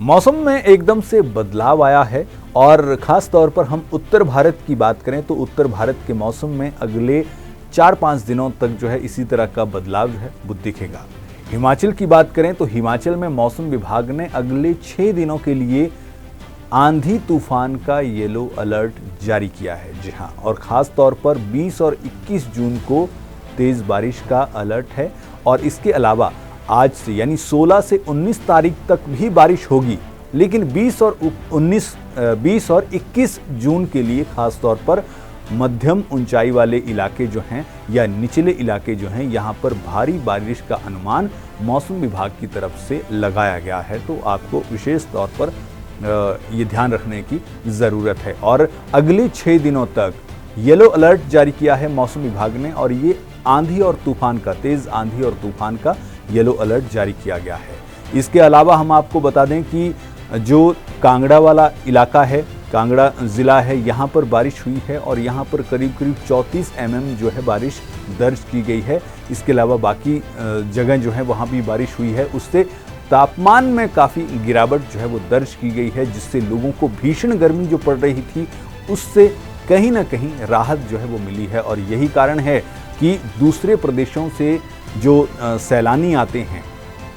मौसम में एकदम से बदलाव आया है और ख़ास तौर पर हम उत्तर भारत की बात करें तो उत्तर भारत के मौसम में अगले 4-5 दिनों तक जो है इसी तरह का बदलाव जो है वो दिखेगा। हिमाचल की बात करें तो हिमाचल में मौसम विभाग ने अगले 6 दिनों के लिए आंधी तूफान का येलो अलर्ट जारी किया है। जी हाँ, और ख़ास तौर पर 20 और 21 जून को तेज़ बारिश का अलर्ट है और इसके अलावा आज से यानी 16 से 19 तारीख तक भी बारिश होगी, लेकिन 20 और 21 जून के लिए खास तौर पर मध्यम ऊंचाई वाले इलाके जो हैं या निचले इलाके जो हैं यहाँ पर भारी बारिश का अनुमान मौसम विभाग की तरफ से लगाया गया है। तो आपको विशेष तौर पर ये ध्यान रखने की ज़रूरत है और अगले 6 दिनों तक येलो अलर्ट जारी किया है मौसम विभाग ने और ये आंधी और तूफान का, तेज़ आंधी और तूफान का येलो अलर्ट जारी किया गया है। इसके अलावा हम आपको बता दें कि जो कांगड़ा वाला इलाका है, कांगड़ा ज़िला है, यहाँ पर बारिश हुई है और यहाँ पर करीब 34 mm जो है बारिश दर्ज की गई है। इसके अलावा बाकी जगह जो है वहाँ भी बारिश हुई है, उससे तापमान में काफ़ी गिरावट जो है वो दर्ज की गई है, जिससे लोगों को भीषण गर्मी जो पड़ रही थी उससे कहीं ना कहीं राहत जो है वो मिली है। और यही कारण है कि दूसरे प्रदेशों से जो सैलानी आते हैं,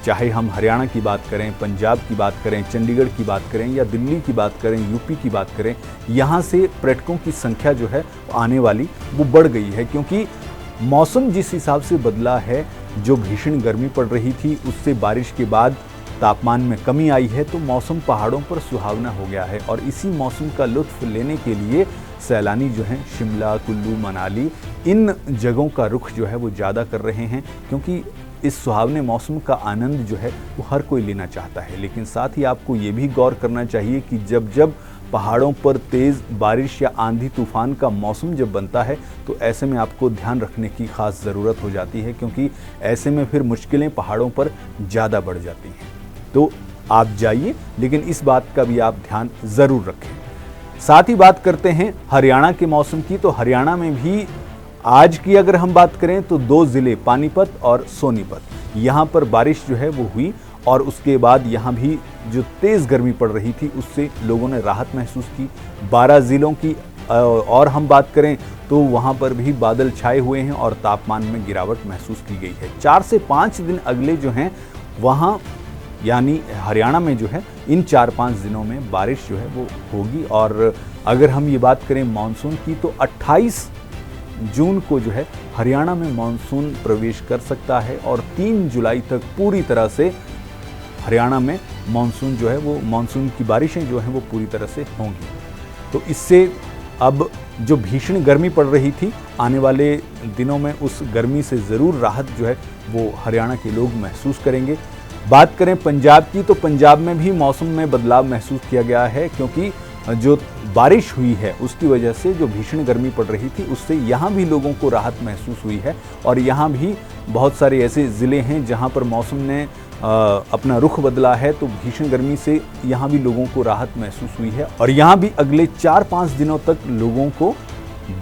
चाहे हम हरियाणा की बात करें, पंजाब की बात करें, चंडीगढ़ की बात करें या दिल्ली की बात करें, यूपी की बात करें, यहाँ से पर्यटकों की संख्या जो है आने वाली वो बढ़ गई है, क्योंकि मौसम जिस हिसाब से बदला है, जो भीषण गर्मी पड़ रही थी उससे बारिश के बाद तापमान में कमी आई है, तो मौसम पहाड़ों पर सुहावना हो गया है और इसी मौसम का लुत्फ लेने के लिए सैलानी जो हैं शिमला, कुल्लू, मनाली इन जगहों का रुख जो है वो ज़्यादा कर रहे हैं, क्योंकि इस सुहावने मौसम का आनंद जो है वो हर कोई लेना चाहता है। लेकिन साथ ही आपको ये भी गौर करना चाहिए कि जब जब पहाड़ों पर तेज़ बारिश या आंधी तूफान का मौसम जब बनता है तो ऐसे में आपको ध्यान रखने की खास ज़रूरत हो जाती है, क्योंकि ऐसे में फिर मुश्किलें पहाड़ों पर ज़्यादा बढ़ जाती हैं। तो आप जाइए, लेकिन इस बात का भी आप ध्यान ज़रूर रखें। साथ ही बात करते हैं हरियाणा के मौसम की। तो हरियाणा में भी आज की अगर हम बात करें तो 2 ज़िले पानीपत और सोनीपत, यहाँ पर बारिश जो है वो हुई और उसके बाद यहाँ भी जो तेज़ गर्मी पड़ रही थी उससे लोगों ने राहत महसूस की। 12 ज़िलों की और हम बात करें तो वहाँ पर भी बादल छाए हुए हैं और तापमान में गिरावट महसूस की गई है। 4 से 5 दिन अगले जो हैं वहाँ यानी हरियाणा में जो है इन 4-5 दिनों में बारिश जो है वो होगी। और अगर हम ये बात करें मानसून की तो 28 जून को जो है हरियाणा में मानसून प्रवेश कर सकता है और 3 जुलाई तक पूरी तरह से हरियाणा में मानसून जो है वो मानसून की बारिशें जो हैं वो पूरी तरह से होंगी। तो इससे अब जो भीषण गर्मी पड़ रही थी आने वाले दिनों में उस गर्मी से ज़रूर राहत जो है वो हरियाणा के लोग महसूस करेंगे। बात करें पंजाब की तो पंजाब में भी मौसम में बदलाव महसूस किया गया है, क्योंकि जो बारिश हुई है उसकी वजह से जो भीषण गर्मी पड़ रही थी उससे यहाँ भी लोगों को राहत महसूस हुई है और यहाँ भी बहुत सारे ऐसे ज़िले हैं जहाँ पर मौसम ने अपना रुख बदला है, तो भीषण गर्मी से यहाँ भी लोगों को राहत महसूस हुई है। और यहाँ भी अगले 4-5 दिनों तक लोगों को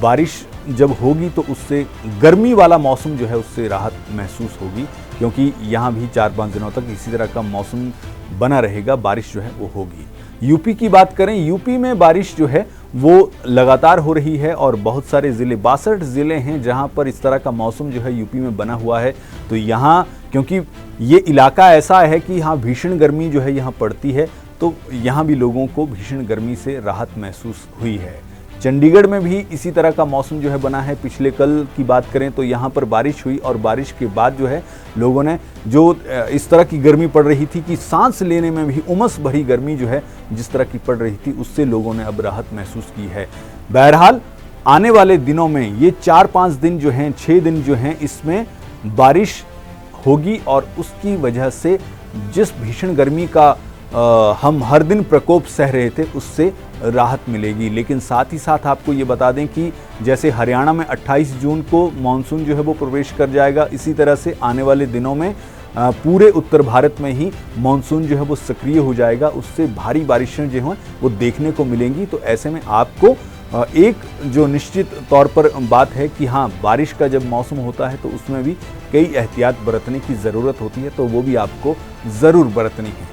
बारिश जब होगी तो उससे गर्मी वाला मौसम जो है उससे राहत महसूस होगी, क्योंकि यहाँ भी 4-5 दिनों तक इसी तरह का मौसम बना रहेगा, बारिश जो है वो होगी। यूपी की बात करें, यूपी में बारिश जो है वो लगातार हो रही है और बहुत सारे ज़िले 62 ज़िले हैं जहां पर इस तरह का मौसम जो है यूपी में बना हुआ है। तो यहाँ क्योंकि ये इलाका ऐसा है कि यहाँ भीषण गर्मी जो है यहाँ पड़ती है, तो यहाँ भी लोगों को भीषण गर्मी से राहत महसूस हुई है। चंडीगढ़ में भी इसी तरह का मौसम जो है बना है। पिछले कल की बात करें तो यहाँ पर बारिश हुई और बारिश के बाद जो है लोगों ने जो इस तरह की गर्मी पड़ रही थी कि सांस लेने में भी उमस भरी गर्मी जो है जिस तरह की पड़ रही थी उससे लोगों ने अब राहत महसूस की है। बहरहाल आने वाले दिनों में ये 4-5 दिन जो हैं, 6 दिन जो हैं, इसमें बारिश होगी और उसकी वजह से जिस भीषण गर्मी का हम हर दिन प्रकोप सह रहे थे उससे राहत मिलेगी। लेकिन साथ ही साथ आपको ये बता दें कि जैसे हरियाणा में 28 जून को मानसून जो है वो प्रवेश कर जाएगा, इसी तरह से आने वाले दिनों में पूरे उत्तर भारत में ही मानसून जो है वो सक्रिय हो जाएगा, उससे भारी बारिशें जो हैं वो देखने को मिलेंगी। तो ऐसे में आपको एक जो निश्चित तौर पर बात है कि हाँ, बारिश का जब मौसम होता है तो उसमें भी कई एहतियात बरतने की ज़रूरत होती है, तो वो भी आपको ज़रूर बरतनी है।